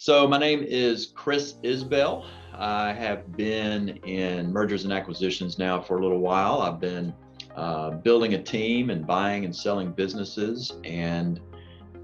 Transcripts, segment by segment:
So my name is Chris Isbell. I have been in mergers and acquisitions now for a little while. I've been building a team and buying and selling businesses. And,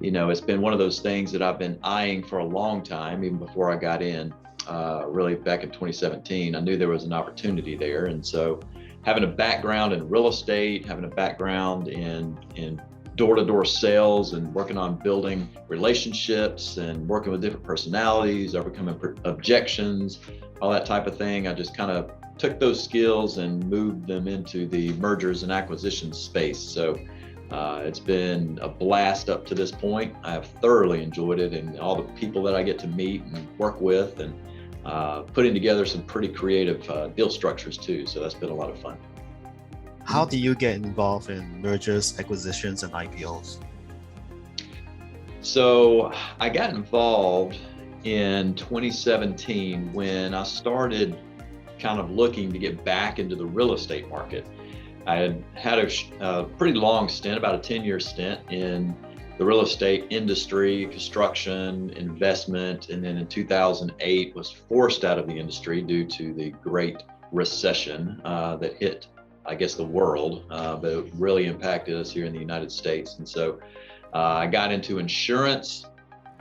it's been one of those things that I've been eyeing for a long time, even before I got in, really back in 2017. I knew there was an opportunity there. And so having a background in real estate, having a background in door-to-door sales and working on building relationships and working with different personalities, overcoming objections, all that type of thing. I just kind of took those skills and moved them into the mergers and acquisitions space. So it's been a blast up to this point. I have thoroughly enjoyed it, and all the people that I get to meet and work with, and putting together some pretty creative deal structures too. So that's been a lot of fun. How do you get involved in mergers, acquisitions, and IPOs? So I got involved in 2017 when I started kind of looking to get back into the real estate market. I had had a pretty long stint, about a 10-year stint in the real estate industry, construction, investment, and then in 2008 was forced out of the industry due to the Great Recession that hit, I guess, the world, but it really impacted us here in the United States. And so I got into insurance,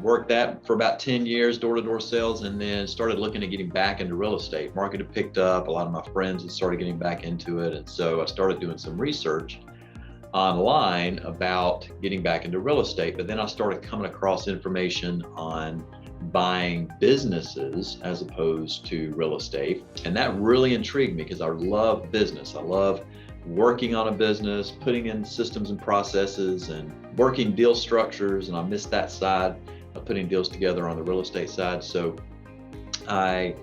worked that for about 10 years, door-to-door sales, and then started looking at getting back into real estate. Market had picked up, a lot of my friends had started getting back into it. And so I started doing some research online about getting back into real estate. But then I started coming across information on buying businesses as opposed to real estate. And that really intrigued me because I love business. I love working on a business, putting in systems and processes and working deal structures. And I missed that side of putting deals together on the real estate side. So I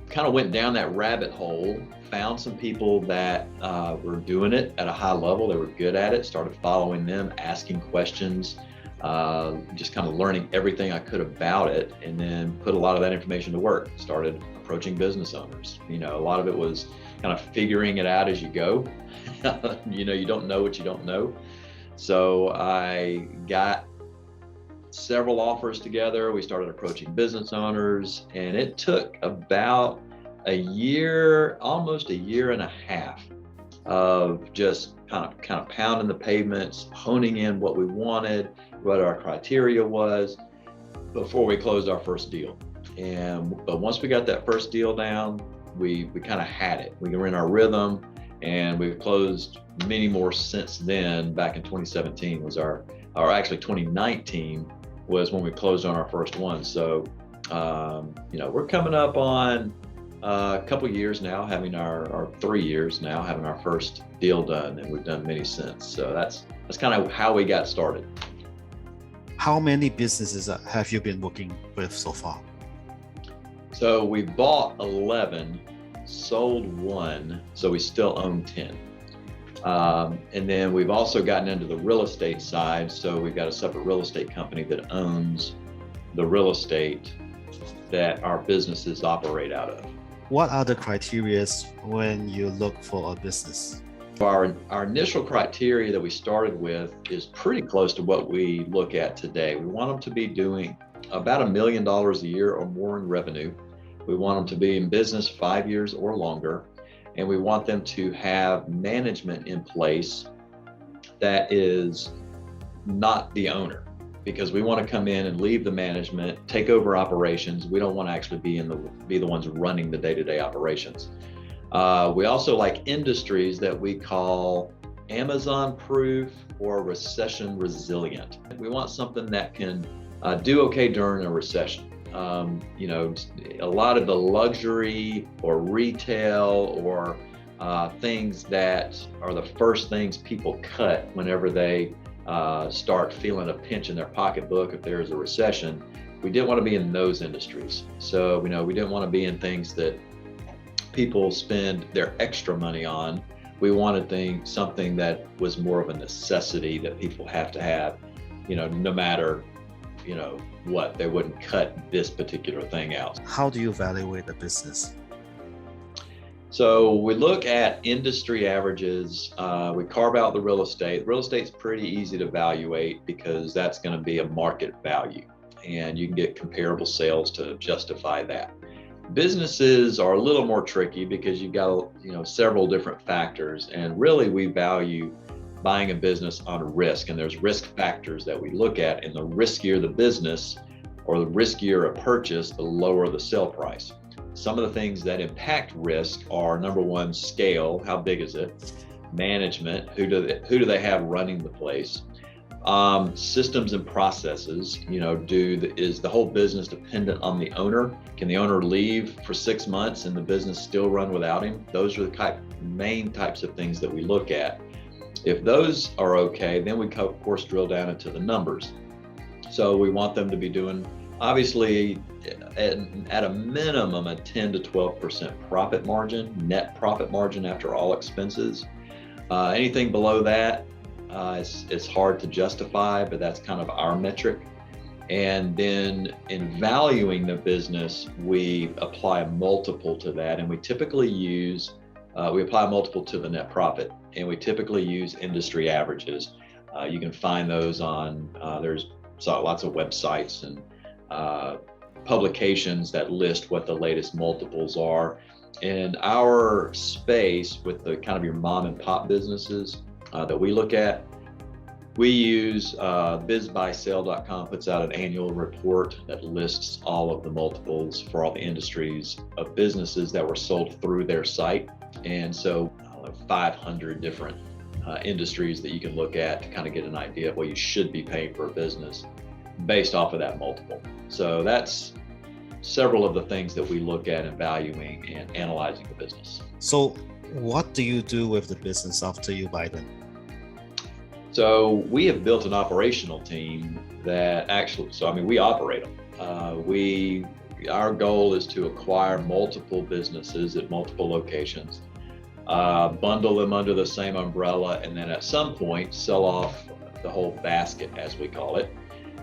kind of went down that rabbit hole, found some people that were doing it at a high level. They were good at it, started following them, asking questions, just kind of learning everything I could about it, and then put a lot of that information to work. Started approaching business owners. A lot of it was kind of figuring it out as you go. You don't know what you don't know. So I got several offers together. We started approaching business owners, and it took about a year, almost a year and a half of just kind of pounding the pavements, honing in what we wanted, what our criteria was before we closed our first deal. But once we got that first deal down, we kind of had it. We were in our rhythm, and we've closed many more since then. Back in 2017 was actually 2019 was when we closed on our first one. So, we're coming up on a couple years now, having our 3 years now, having our first deal done, and we've done many since. So that's kind of how we got started. How many businesses have you been working with so far? So we bought 11, sold 1, so we still own 10. And then we've also gotten into the real estate side. So we've got a separate real estate company that owns the real estate that our businesses operate out of. What are the criteria when you look for a business? Our initial criteria that we started with is pretty close to what we look at today. We want them to be doing about $1 million a year or more in revenue. We want them to be in business 5 years or longer. And we want them to have management in place that is not the owner, because we want to come in and leave the management, take over operations. We don't want to actually be the ones running the day-to-day operations. We also like industries that we call Amazon-proof or recession-resilient. We want something that can do okay during a recession. A lot of the luxury or retail or things that are the first things people cut whenever they start feeling a pinch in their pocketbook if there's a recession. We didn't want to be in those industries. So, we didn't want to be in things that people spend their extra money on. We wanted something that was more of a necessity that people have to have, no matter what, they wouldn't cut this particular thing out. How do you evaluate a business? So we look at industry averages. We carve out the real estate. Real estate's pretty easy to evaluate because that's going to be a market value. and you can get comparable sales to justify that. Businesses are a little more tricky because you've got, several different factors, and really we value buying a business on risk, and there's risk factors that we look at, and the riskier the business or the riskier a purchase, the lower the sale price. Some of the things that impact risk are, number one, scale, how big is it? Management, who do they have running the place? Systems and processes, is the whole business dependent on the owner? Can the owner leave for 6 months and the business still run without him? Those are the main types of things that we look at. If those are okay, then we of course drill down into the numbers. So we want them to be doing, obviously, at a minimum, a 10 to 12% profit margin, net profit margin after all expenses. Anything below that, it's hard to justify, but that's kind of our metric. And then in valuing the business, we apply a multiple to that, and we typically we apply a multiple to the net profit, and we typically use industry averages. You can find those on, there's lots of websites and publications that list what the latest multiples are. In our space, with the kind of your mom and pop businesses that we look at, we use bizbuysale.com puts out an annual report that lists all of the multiples for all the industries of businesses that were sold through their site. And so 500 different industries that you can look at to kind of get an idea of what you should be paying for a business based off of that multiple. So that's several of the things that we look at in valuing and analyzing the business. So what do you do with the business after you buy them? So we have built an operational team that we operate them. Our goal is to acquire multiple businesses at multiple locations, bundle them under the same umbrella, and then at some point sell off the whole basket, as we call it.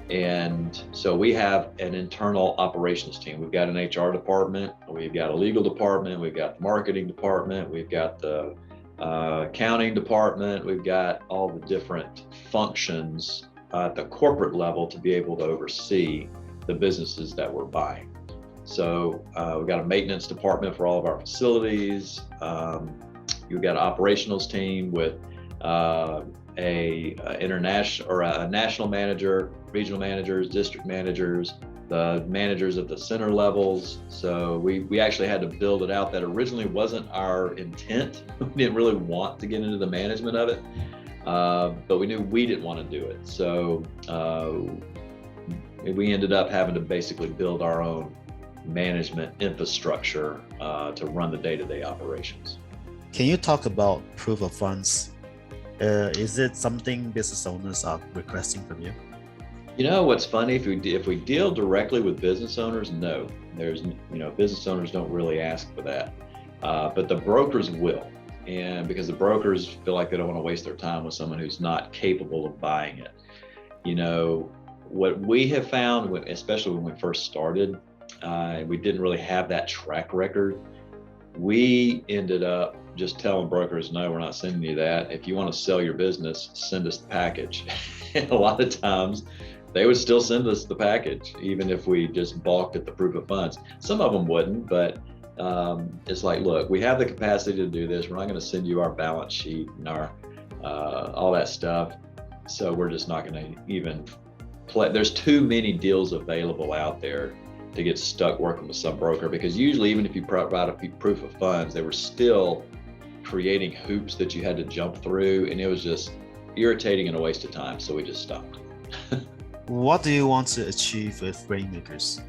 And so we have an internal operations team. We've got an HR department, we've got a legal department, we've got the marketing department, we've got the accounting department, we've got all the different functions at the corporate level to be able to oversee the businesses that we're buying. So we've got a maintenance department for all of our facilities. You've got an operationals team with a national manager, regional managers, district managers, the managers at the center levels. So we actually had to build it out. That originally wasn't our intent. We didn't really want to get into the management of it, but we knew we didn't want to do it. So we ended up having to basically build our own management infrastructure to run the day-to-day operations. Can you talk about proof of funds? Is it something business owners are requesting from you? What's funny, if we deal directly with business owners, no. Business owners don't really ask for that, but the brokers will, and because the brokers feel like they don't want to waste their time with someone who's not capable of buying it. What we have found, especially when we first started, we didn't really have that track record. We ended up just telling brokers, no, we're not sending you that. If you want to sell your business, send us the package. And a lot of times they would still send us the package, even if we just balked at the proof of funds. Some of them wouldn't, but it's like, look, we have the capacity to do this. We're not going to send you our balance sheet and our all that stuff. So we're just not going to even play. There's too many deals available out there to get stuck working with some broker, because usually even if you provide a proof of funds, they were still creating hoops that you had to jump through, and it was just irritating and a waste of time. So we just stopped. What do you want to achieve with RainMakers?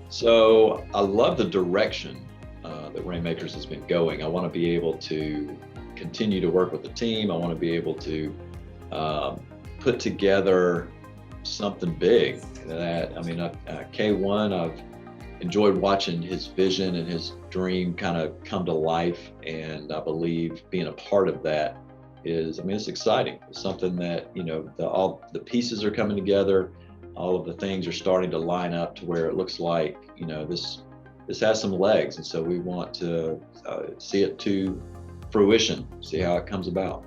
So I love the direction that RainMakers has been going. I want to be able to continue to work with the team. I want to be able to put together something big. K1, I've enjoyed watching his vision and his dream kind of come to life, and I believe being a part of that it's exciting. It's something that all the pieces are coming together, all of the things are starting to line up to where it looks like this has some legs, and so we want to see it to fruition, see how it comes about.